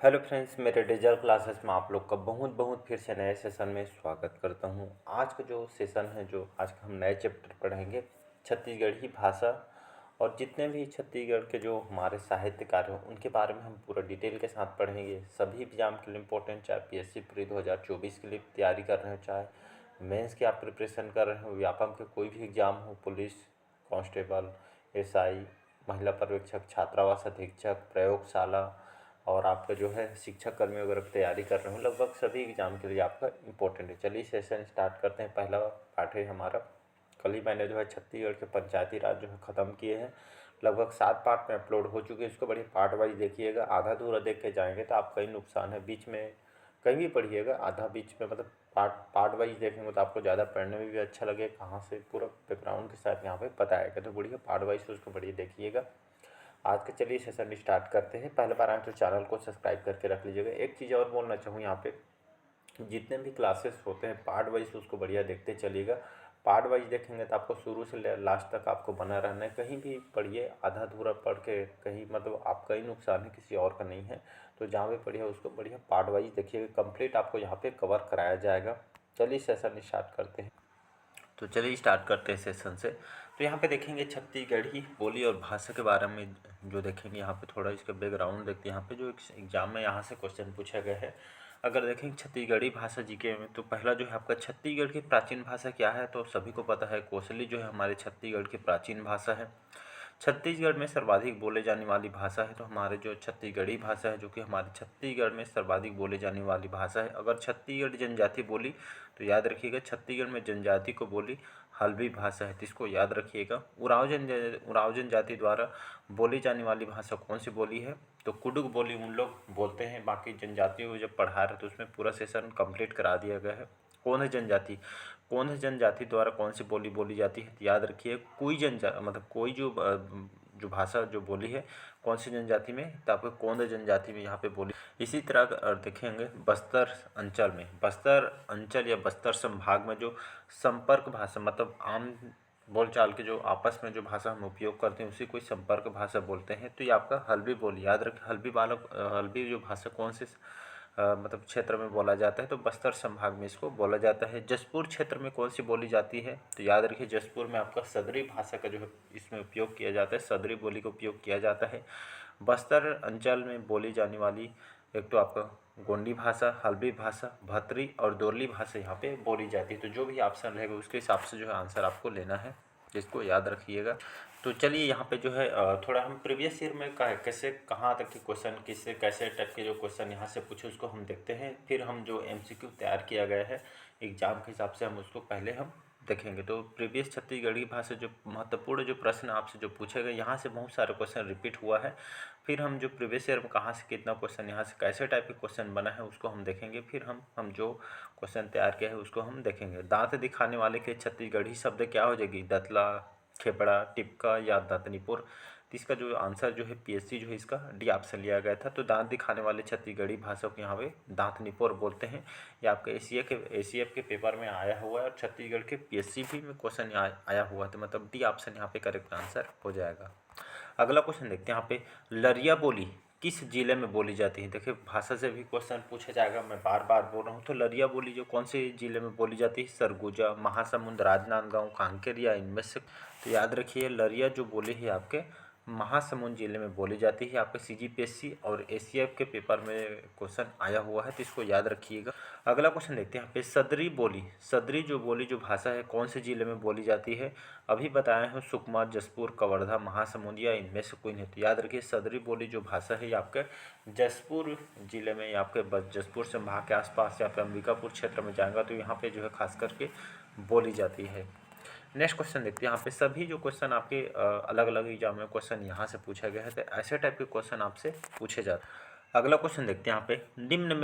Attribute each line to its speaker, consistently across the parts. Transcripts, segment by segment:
Speaker 1: Hello friends, मेरे digital classes में आप लोग का बहुत बहुत फिर से नए सेशन में स्वागत करता हूं। आज का जो सेशन है, जो आज का हम नए चैप्टर पढ़ेंगे, छत्तीसगढ़ी भाषा। और जितने भी छत्तीसगढ़ के जो हमारे साहित्यकार हैं उनके बारे में हम पूरा डिटेल के साथ पढ़ेंगे। सभी एग्जाम के लिए इम्पोर्टेंट, चाहे पीएससी प्री 2024 के लिए तैयारी कर रहे हो, चाहे मेंस की आप प्रिपरेशन कर रहे हो, व्यापम के कोई भी एग्ज़ाम हो, पुलिस कांस्टेबल, एसआई, महिला पर्यवेक्षक, छात्रावास अधीक्षक, प्रयोगशाला, और आपका जो है शिक्षक कर्मी वगैरह की तैयारी कर रहे हो, लगभग सभी एग्जाम के लिए आपका इम्पोर्टेंट है। चलिए सेशन स्टार्ट करते हैं। पहला पार्ट है हमारा। कल ही मैंने जो है छत्तीसगढ़ के पंचायती राज जो है ख़त्म किए हैं। लगभग 7 पार्ट में अपलोड हो चुके हैं। इसको बड़ी पार्ट वाइज देखिएगा। आधा अधूरा देख के जाएंगे तो आपका ही नुकसान है। बीच में कहीं भी पढ़िएगा, आधा बीच में मतलब पार्ट पार्ट वाइज देखेंगे तो आपको ज़्यादा पढ़ने में भी अच्छा लगे, कहाँ से पूरा बैकग्राउंड के साथ यहाँ पे बताएगा। तो बढ़िया पार्ट वाइज उसको बढ़िया देखिएगा। आज के चलिए सेशन स्टार्ट करते हैं। पहले बार आए तो चैनल को सब्सक्राइब करके रख लीजिएगा। एक चीज़ और बोलना चाहूँ यहाँ पे, जितने भी क्लासेस होते हैं पार्ट वाइज उसको बढ़िया देखते चलिएगा। पार्ट वाइज देखेंगे तो आपको शुरू से लास्ट तक आपको बना रहना है। कहीं भी पढ़िए आधा अधूरा पढ़ के कहीं मतलब आपका ही नुकसान है, किसी और का नहीं है। तो जहाँ भी पढ़िए उसको बढ़िया पार्ट वाइज देखिएगा। कंप्लीट आपको यहाँ पे कवर कराया जाएगा। चलिए सेशन स्टार्ट करते हैं। तो चलिए स्टार्ट करते हैं सेशन से। तो यहाँ पे देखेंगे छत्तीसगढ़ी बोली और भाषा के बारे में जो देखेंगे, यहाँ पे थोड़ा इसका बैकग्राउंड देखते हैं। यहाँ पे जो एग्जाम में यहाँ से क्वेश्चन पूछा गया है, अगर देखेंगे छत्तीसगढ़ी भाषा जीके में, तो पहला जो है आपका छत्तीसगढ़ की प्राचीन भाषा क्या है, तो सभी को पता है कोसली जो है हमारे छत्तीसगढ़ की प्राचीन भाषा है। छत्तीसगढ़ में सर्वाधिक बोले जाने वाली भाषा है, तो हमारे जो छत्तीसगढ़ी भाषा है जो कि हमारे छत्तीसगढ़ में सर्वाधिक बोले जाने वाली भाषा है। अगर छत्तीसगढ़ जनजाति बोली तो याद रखिएगा छत्तीसगढ़ में जनजाति को बोली हल्बी भाषा है, तो इसको याद रखिएगा। उराव जनजाति द्वारा बोली जाने वाली भाषा कौन सी बोली है, तो कुडुक बोली उन लोग बोलते हैं। बाकी जनजातियों को जब पढ़ा रहे तो उसमें पूरा सेशन कंप्लीट करा दिया गया है। कौन है जनजाति द्वारा कौन सी बोली बोली जाती है, तो याद रखिए कोई मतलब कोई जो भाषा जो बोली है कौन सी जनजाति में, तो आपको कौन जनजाति में यहाँ पे बोली। इसी तरह देखेंगे बस्तर अंचल या बस्तर संभाग में जो संपर्क भाषा मतलब आम बोलचाल के जो आपस में जो भाषा हम उपयोग करते हैं उसी कोई संपर्क भाषा बोलते हैं। तो ये आपका हल्बी बोली याद रखें। हल्बी जो भाषा कौन से मतलब क्षेत्र में बोला जाता है, तो बस्तर संभाग में इसको बोला जाता है। जसपुर क्षेत्र में कौन सी बोली जाती है, तो याद रखिए जसपुर में आपका सदरी भाषा का जो है इसमें उपयोग किया जाता है, सदरी बोली का उपयोग किया जाता है। बस्तर अंचल में बोली जाने वाली एक तो आपका गोंडी भाषा, हल्बी भाषा, भतरी और दोरली भाषा यहाँ पे बोली जाती है। तो जो भी ऑप्शन रहेगा उसके हिसाब से जो है आंसर आपको लेना है, जिसको याद रखिएगा। तो चलिए यहाँ पे जो है थोड़ा हम प्रीवियस ईयर में कैसे कहाँ तक के क्वेश्चन किससे कैसे टाइप के जो क्वेश्चन यहाँ से पूछे उसको हम देखते हैं। फिर हम जो एमसीक्यू तैयार किया गया है एग्जाम के हिसाब से हम उसको पहले हम देखेंगे। तो प्रीवियस छत्तीसगढ़ी भाषा जो महत्वपूर्ण जो प्रश्न आपसे जो पूछे गए, यहाँ से बहुत सारे क्वेश्चन रिपीट हुआ है। फिर हम जो प्रीवियस ईयर में कहाँ से कितना क्वेश्चन, यहाँ से कैसे टाइप के क्वेश्चन बना है उसको हम देखेंगे। फिर हम जो क्वेश्चन तैयार किया है उसको हम देखेंगे। दांत दिखाने वाले के छत्तीसगढ़ी शब्द क्या हो जाएगी, दतला, खेपड़ा, टिपका या दातनीपुर। तो इसका जो आंसर जो है पीएससी जो है इसका डी ऑप्शन लिया गया था। तो दांत दिखाने वाले छत्तीसगढ़ी भाषा को यहाँ पे दातनीपुर बोलते हैं। ये आपके एसीएफ के पेपर में आया हुआ है और छत्तीसगढ़ के पीएससी भी में क्वेश्चन आया हुआ है। तो मतलब डी ऑप्शन यहाँ पे करेक्ट आंसर हो जाएगा। अगला क्वेश्चन देखते हैं। यहाँ पे लरिया बोली किस जिले में बोली जाती है। देखिए भाषा से भी क्वेश्चन पूछा जाएगा, मैं बार बार बोल रहा हूँ। तो लरिया बोली जो कौन से जिले में बोली जाती है, सरगुजा, महासमुंद, राजनांदगांव, कांकेर या इनमें से। तो याद रखिए लरिया जो बोली है आपके महासमुंद जिले में बोली जाती है। आपके सीजीपीएससी और एसीएफ के पेपर में क्वेश्चन आया हुआ है, तो इसको याद रखिएगा। अगला क्वेश्चन देखते हैं। यहाँ पे सदरी जो भाषा है कौन से जिले में बोली जाती है। अभी बताया हूँ सुकमा, जसपुर, कवर्धा, महासमुंद या इनमें से कोई नहीं। तो याद रखिए सदरी बोली जो भाषा है ये आपके जसपुर जिले में, आपके जसपुर संभाग के आसपास या फिर अंबिकापुर क्षेत्र में जाएगा तो यहाँ पे जो है खास करके बोली जाती है। नेक्स्ट क्वेश्चन देखते हैं। यहाँ पे सभी जो क्वेश्चन आपके अलग अलग एग्जाम में क्वेश्चन यहाँ से पूछा गया है, तो ऐसे टाइप के क्वेश्चन आपसे पूछे जाते हैं। अगला क्वेश्चन देखते हैं। यहाँ पे निम्न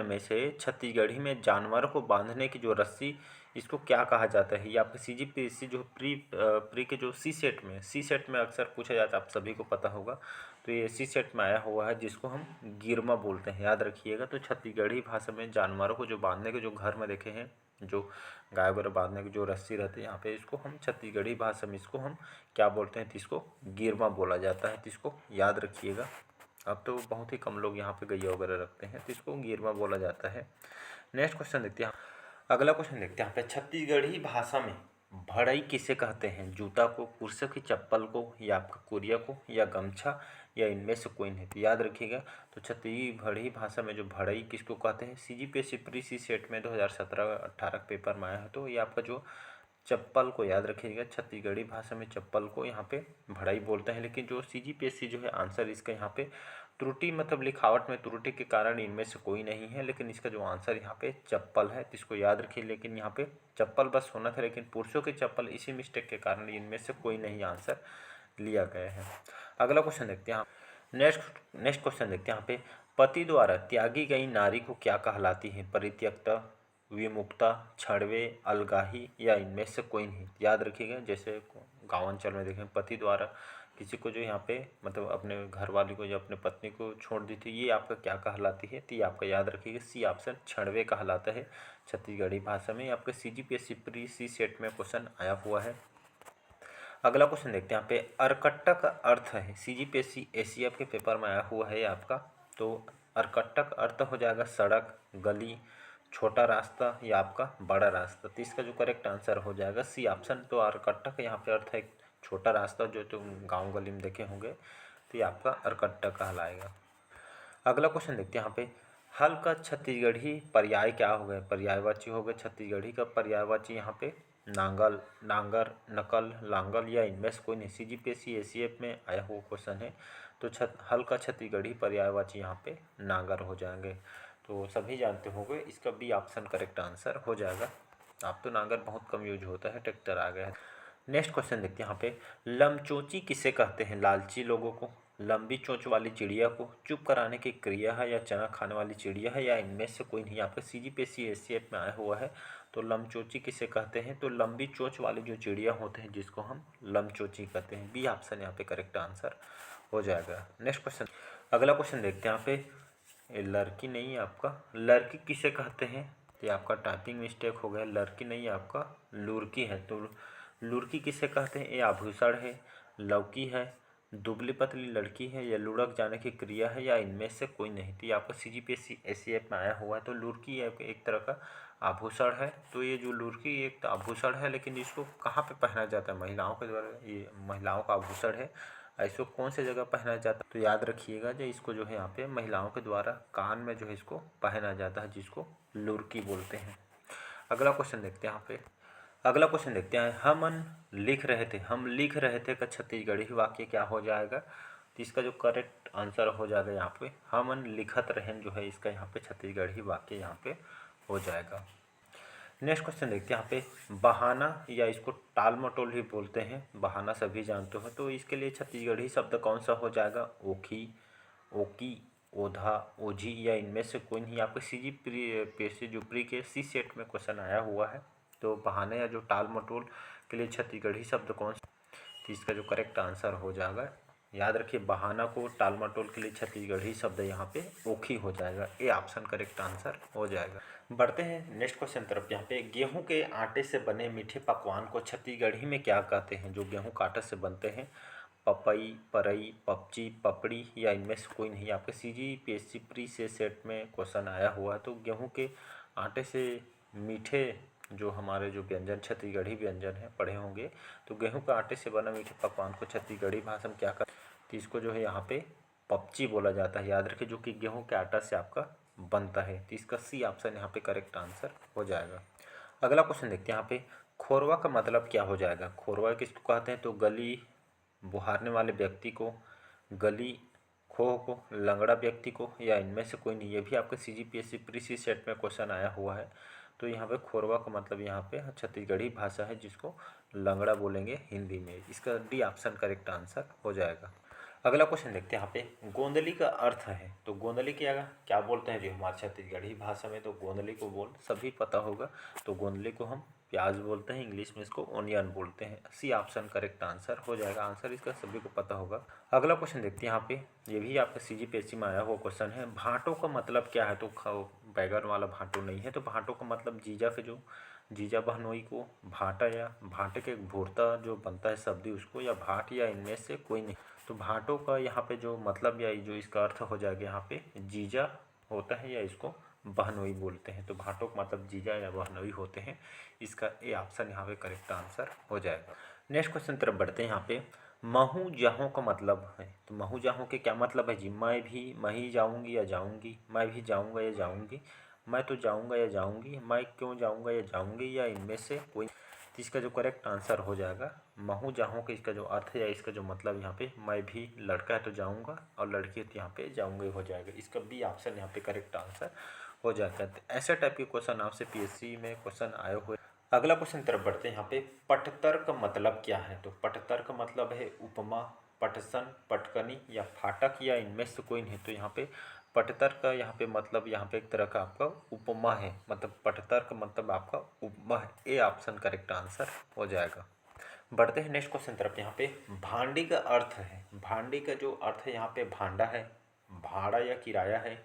Speaker 1: में से छत्तीसगढ़ी में जानवरों को बांधने की जो रस्सी, इसको क्या कहा जाता है। ये आपके सीजीपीएससी जो प्री के जो सी सेट में अक्सर पूछा जाता है, आप सभी को पता होगा। तो ये सी सेट में आया हुआ है जिसको हम गिरमा बोलते हैं, याद रखिएगा। तो छत्तीसगढ़ी भाषा में जानवरों को जो बांधने के जो घर में देखे हैं, जो गाय वगैरह बांधने की जो रस्सी रहती है यहाँ पे, इसको हम छत्तीसगढ़ी भाषा में इसको हम क्या बोलते हैं, तो इसको गिरमा बोला जाता है। तो इसको याद रखिएगा। अब तो बहुत ही कम लोग यहाँ पे गैया वगैरह रखते हैं, तो इसको गिरमा बोला जाता है। नेक्स्ट क्वेश्चन देखते हैं। अगला क्वेश्चन देखते हैं यहाँ पे, छत्तीसगढ़ी भाषा में भड़ई किसे कहते हैं? जूता को, पुरुषों की चप्पल को, या आपका कुरिया को, या गमछा, या इनमें से कोई नहीं? तो याद रखिएगा, तो छत्तीसगढ़ी भाषा में जो भड़ई किसको कहते हैं, सीजीपीएससी प्री सी सेट में 2017-18 पेपर में आया है। तो ये आपका जो चप्पल को याद रखिएगा, छत्तीसगढ़ी भाषा में चप्पल को यहाँ पे भड़ई बोलते हैं। लेकिन जो सीजीपीएससी जो है आंसर इसका यहाँ पे त्रुटि, मतलब लिखावट में त्रुटि के कारण इनमें से कोई नहीं है, लेकिन इसका जो आंसर यहाँ पे चप्पल है, तो इसको याद रखिए। लेकिन यहाँ पे चप्पल बस होना था, लेकिन पुरुषों की चप्पल, इसी मिस्टेक के कारण इनमें से कोई नहीं आंसर लिया गया है। अगला क्वेश्चन देखते हैं। नेक्स्ट क्वेश्चन देखते हैं यहाँ पे, पति द्वारा त्यागी गई नारी को क्या कहलाती है? परित्यक्ता, विमुक्ता, छड़वे, अलगाही, या इनमें से कोई नहीं? याद रखिएगा, जैसे गाँव अंचल में देखें, पति द्वारा किसी को जो यहाँ पे मतलब अपने घरवाली को या अपने पत्नी को छोड़ दी थी, ये आपका क्या कहलाती है? तो ये आपका याद रखिएगा, सी ऑप्शन छड़वे कहलाता है छत्तीसगढ़ी भाषा में। आपके सीजीपीएससी प्री सी सेट में क्वेश्चन आया हुआ है। अगला क्वेश्चन देखते हैं यहाँ पे, अरकट्टा का अर्थ है, सीजीपीएससी एसीएफ के पेपर में आया हुआ है आपका। तो अरकट्टा का अर्थ हो जाएगा सड़क, गली, छोटा रास्ता, या आपका बड़ा रास्ता। तो इसका जो करेक्ट आंसर हो जाएगा सी ऑप्शन। तो अरकट्टा का यहाँ पे अर्थ है छोटा रास्ता, जो तुम गाँव गली में देखे होंगे, तो ये आपका अरकट्टा कहलाएगा। अगला क्वेश्चन देखते हैं यहाँ पे, हल का छत्तीसगढ़ी पर्याय क्या हो गए? पर्यायवाची हो गए छत्तीसगढ़ी का पर्यायवाची यहाँ पे नांगल, नांगर, नकल, लांगल, या इनमें से कोई नहीं? सीजीपीएससी एसीएफ में आया हुआ क्वेश्चन है। तो हल का छत्तीसगढ़ी पर्यायवाची यहाँ पे नांगर हो जाएंगे। तो सभी जानते होंगे, इसका बी ऑप्शन करेक्ट आंसर हो जाएगा। अब तो नांगर बहुत कम यूज होता है, ट्रैक्टर आ गया है। नेक्स्ट क्वेश्चन देखते हैं यहाँ पे, लमचोची किसे कहते हैं? लालची लोगों को, लंबी चोंच वाली चिड़िया को, चुप कराने की क्रिया है, या चना खाने वाली चिड़िया है, या इनमें से कोई नहीं? यहाँ पे सीजीपीएससी एसीएफ में आया हुआ है। तो लमचोची किसे कहते हैं? तो लंबी चोंच वाली जो चिड़िया होते हैं, जिसको हम लमचोची कहते हैं। बी ऑप्शन यहाँ पे करेक्ट आंसर हो जाएगा। नेक्स्ट क्वेश्चन, अगला क्वेश्चन देखते हैं यहाँ पे, ये लड़की नहीं है आपका, लड़की किसे कहते हैं? ये आपका टाइपिंग मिस्टेक हो गया, लड़की नहीं है आपका, लुरकी है। तो लुरकी किसे कहते हैं? ये आभूषण है, लौकी है, दुबली पतली लड़की है, या लुढ़क जाने की क्रिया है, या इनमें से कोई नहीं? तो ये आपका सीजीपीएससी एसीएफ में आया हुआ है। तो लुरकी एक तरह का आभूषण है। तो ये जो लुरकी एक आभूषण है, लेकिन इसको कहाँ पे पहना जाता है? महिलाओं के द्वारा, ये महिलाओं का आभूषण है। इसको कौन से जगह पहना जाता है? तो याद रखिएगा, जो इसको जो है यहाँ पे महिलाओं के द्वारा कान में जो है इसको पहना जाता है, जिसको लुरकी बोलते हैं। अगला क्वेश्चन देखते हैं यहाँ पे, अगला क्वेश्चन देखते हैं, हम लिख रहे थे का छत्तीसगढ़ी वाक्य क्या हो जाएगा? तो इसका जो करेक्ट आंसर हो जाएगा यहाँ पे, हमन लिखत रहें, जो है इसका यहाँ पे छत्तीसगढ़ी वाक्य यहाँ पे हो जाएगा। नेक्स्ट क्वेश्चन देखते हैं यहाँ पे, बहाना, या इसको टाल मटोल भी बोलते हैं, बहाना सभी जानते हो। तो इसके लिए छत्तीसगढ़ी शब्द कौन सा हो जाएगा? ओखी, ओकी, ओधा, ओझी, या इनमें से कोई नहीं? आपके सीजीपीएससी जो प्री के सी सेट में क्वेश्चन आया हुआ है। तो बहाने या जो टाल मटोल के लिए छत्तीसगढ़ी शब्द कौन सा? तो इसका जो करेक्ट आंसर हो जाएगा, याद रखिए, बहाना को टाल मटोल के लिए छत्तीसगढ़ी शब्द यहाँ पे ओखी हो जाएगा। ए ऑप्शन करेक्ट आंसर हो जाएगा। बढ़ते हैं नेक्स्ट क्वेश्चन तरफ। यहाँ पे, गेहूं के आटे से बने मीठे पकवान को छत्तीसगढ़ी में क्या कहते हैं? जो गेहूं का आटा से बनते हैं, पपई, परई, पपची, पपड़ी, या इनमें से कोई नहीं? आपके सीजीपीएससी प्री से सेट में क्वेश्चन आया हुआ है। तो गेहूं के आटे से मीठे जो हमारे जो व्यंजन छत्तीसगढ़ी व्यंजन है, पढ़े होंगे। तो गेहूं के आटे से बना मीठे पकवान को छत्तीसगढ़ी भाषा में क्या कहते हैं? तो इसको जो है यहाँ पे पपची बोला जाता है। याद रखिए, जो कि गेहूं के आटा से आपका बनता है। तो इसका सी ऑप्शन यहाँ पे करेक्ट आंसर हो जाएगा। अगला क्वेश्चन देखते हैं यहाँ पे, खोरवा का मतलब क्या हो जाएगा? खोरवा किसको कहते हैं? तो गली बुहारने वाले व्यक्ति को, गली खोह को, लंगड़ा व्यक्ति को, या इनमें से कोई नहीं? ये भी आपके सीजीपीएससी प्री सी सेट में क्वेश्चन आया हुआ है। तो यहाँ पे खोरवा का मतलब यहाँ पे छत्तीसगढ़ी भाषा है, जिसको लंगड़ा बोलेंगे हिंदी में। इसका डी ऑप्शन करेक्ट आंसर हो जाएगा। अगला क्वेश्चन देखते हैं यहाँ पे, गोंदली का अर्थ है। तो गोंदली क्या बोलते हैं जो हमारे छत्तीसगढ़ी भाषा में? तो गोंदली को बोल सभी पता होगा। तो गोंदली को हम प्याज बोलते हैं, इंग्लिश में इसको ओनियन बोलते हैं। सी ऑप्शन करेक्ट आंसर हो जाएगा। आंसर इसका सभी को पता होगा। अगला क्वेश्चन देखते हैं यहाँ पे, ये भी आपका सीजीपीएससी में आया हुआ क्वेश्चन है। भाटों का मतलब क्या है? तो बैगन वाला भाटो नहीं है। तो भाटों का मतलब जीजा के जो जीजा बहनोई को, भाटा या भाटे के भुरता जो बनता है सब्जी उसको, या भाट, या इनमें से कोई नहीं? तो भाटों का यहाँ पे जो मतलब या जो इसका अर्थ हो जाएगा यहाँ पे जीजा होता है या इसको बहनोई बोलते हैं। तो भाटों का मतलब जीजा या बहनोई होते हैं। इसका ए ऑप्शन यहाँ पे करेक्ट आंसर हो जाएगा। नेक्स्ट क्वेश्चन तरफ बढ़ते हैं। यहाँ पे महू जाहूँ का मतलब है। तो महू जाहूँ के क्या मतलब है जी? मैं ही जाऊँगी या जाऊँगी, मैं भी जाऊँगा या जाऊँगी, मैं तो जाऊँगा या जाऊँगी, मैं क्यों जाऊँगा या जाऊँगी, या इनमें से कोई। तो इसका जो करेक्ट आंसर हो जाएगा महू जाहूँ के इसका जो अर्थ है या इसका जो मतलब यहाँ पे मैं भी, लड़का है तो जाऊँगा और लड़की है तो यहाँ पे जाऊँगा ही हो जाएगा। इसका बी ऑप्शन यहाँ पे करेक्ट आंसर हो जाता है। तो ऐसे टाइप के क्वेश्चन आपसे पीएससी में क्वेश्चन आए हुए। अगला क्वेश्चन तरफ बढ़ते हैं। यहाँ पे पटतर्क मतलब क्या है? तो पटतर्क मतलब है उपमा, पटसन, पटकनी या फाटक या इनमें से कोई नहीं। तो यहाँ पे पटतर्क का यहाँ पे मतलब यहाँ पे एक तरह का आपका उपमा है। मतलब पटतर्क मतलब आपका उपमा है। ए ऑप्शन करेक्ट आंसर हो जाएगा। बढ़ते हैं नेक्स्ट क्वेश्चन तरफ। यहाँ पे भांडी का अर्थ है। भांडी का जो अर्थ है यहाँ पे भांडा है, भाड़ा या किराया है,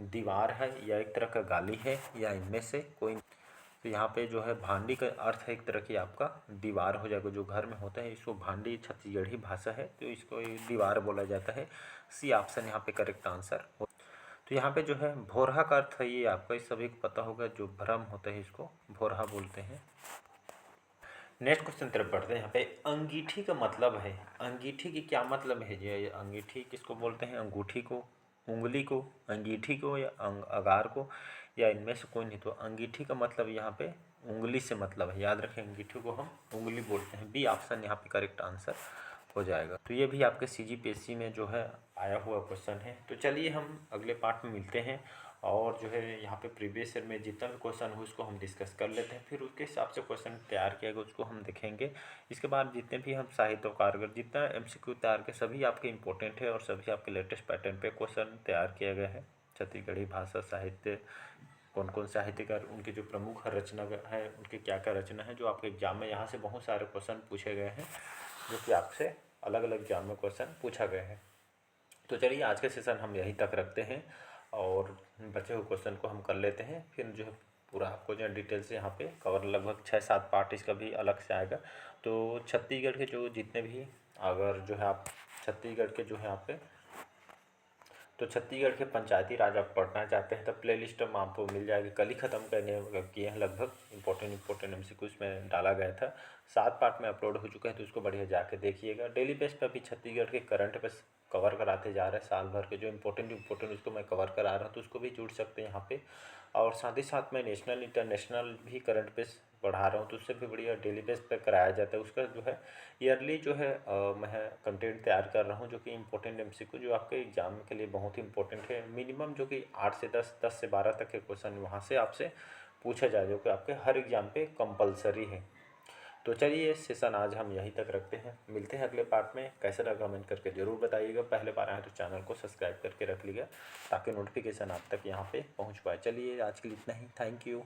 Speaker 1: दीवार है या एक तरह का गाली है या इनमें से कोई। तो यहाँ पे जो है भांडी का अर्थ है एक तरह की आपका दीवार हो जाएगा। जो घर में होता है इसको भांडी छत्तीसगढ़ी भाषा है तो इसको दीवार बोला जाता है। सी ऑप्शन यहाँ पे करेक्ट आंसर हो। तो यहाँ पे जो है भोरहा का अर्थ है ये आपका इस सभी को पता होगा। जो भ्रम होता है इसको भोरहा बोलते हैं। नेक्स्ट क्वेश्चन तरफ बढ़ते हैं। यहाँ पे अंगीठी का मतलब है। अंगीठी की क्या मतलब है? ये अंगीठी किसको बोलते हैं? अंगूठी को, उंगली को, अंगीठी को या अगार को या इनमें से कोई नहीं। तो अंगीठी का मतलब यहाँ पे उंगली से मतलब है। याद रखें अंगीठी को हम उंगली बोलते हैं। बी ऑप्शन यहाँ पे करेक्ट आंसर हो जाएगा। तो ये भी आपके सीजीपीएससी में जो है आया हुआ क्वेश्चन है। तो चलिए हम अगले पार्ट में मिलते हैं और जो है यहाँ पे प्रीवियस ईयर में जितना भी क्वेश्चन हो उसको हम डिस्कस कर लेते हैं। फिर उसके हिसाब से क्वेश्चन तैयार किया गया उसको हम देखेंगे। इसके बाद जितने भी हम साहित्य कारगर जितना एमसीक्यू तैयार के सभी आपके इंपॉर्टेंट है और सभी आपके लेटेस्ट पैटर्न पे क्वेश्चन तैयार किया गया है। छत्तीसगढ़ी भाषा साहित्य, कौन कौन साहित्यकार, उनके जो प्रमुख रचना है, उनके क्या क्या रचना है, जो आपके एग्जाम में यहाँ से बहुत सारे क्वेश्चन पूछे गए हैं जो कि आपसे अलग अलग एग्जाम में क्वेश्चन पूछा गया है। तो चलिए आज के सेशन हम यहीं तक रखते हैं और बचे हुए क्वेश्चन को हम कर लेते हैं। फिर जो है पूरा आपको जो है डिटेल से यहाँ पे कवर लगभग 6-7 पार्ट इसका भी अलग से आएगा। तो छत्तीसगढ़ के जो जितने भी अगर जो है आप छत्तीसगढ़ के जो है यहाँ पे तो छत्तीसगढ़ के पंचायती राज आप पढ़ना चाहते हैं तो प्लेलिस्ट में आपको मिल जाएगी। कल ही ख़त्म करने किए हैं लगभग। इंपॉर्टेंट एमसीक्यूज में डाला गया था। 7 पार्ट में अपलोड हो चुका है तो उसको बढ़िया जाके देखिएगा। डेली बेस पे अभी छत्तीसगढ़ के करंट अफेयर्स कवर कराते जा रहे हैं। साल भर के जो इंपॉर्टेंट उसको मैं कवर करा रहा हूँ तो उसको भी जुड़ सकते हैं यहाँ पे। और साथ ही साथ मैं नेशनल इंटरनेशनल भी करंट अफेयर्स पढ़ा रहा हूँ तो उससे भी बढ़िया डेली बेस पे कराया जाता है। उसका जो है ईयरली जो है मैं कंटेंट तैयार कर रहा हूँ जो कि इंपॉर्टेंट एमसीक्यू जो आपके एग्जाम के लिए बहुत ही इंपॉर्टेंट है। मिनिमम जो कि 8 से 10 से 12 तक के क्वेश्चन वहाँ से आपसे पूछा जाए जो कि आपके हर एग्जाम पे कंपलसरी है। तो चलिए ये सेशन आज हम यहीं तक रखते हैं। मिलते हैं अगले पार्ट में। कैसा लगा कमेंट करके ज़रूर बताइएगा। पहले बार आए तो चैनल को सब्सक्राइब करके रख लीजिएगा ताकि नोटिफिकेशन आप तक यहाँ पे पहुँच पाए। चलिए आज के लिए इतना ही। Thank you.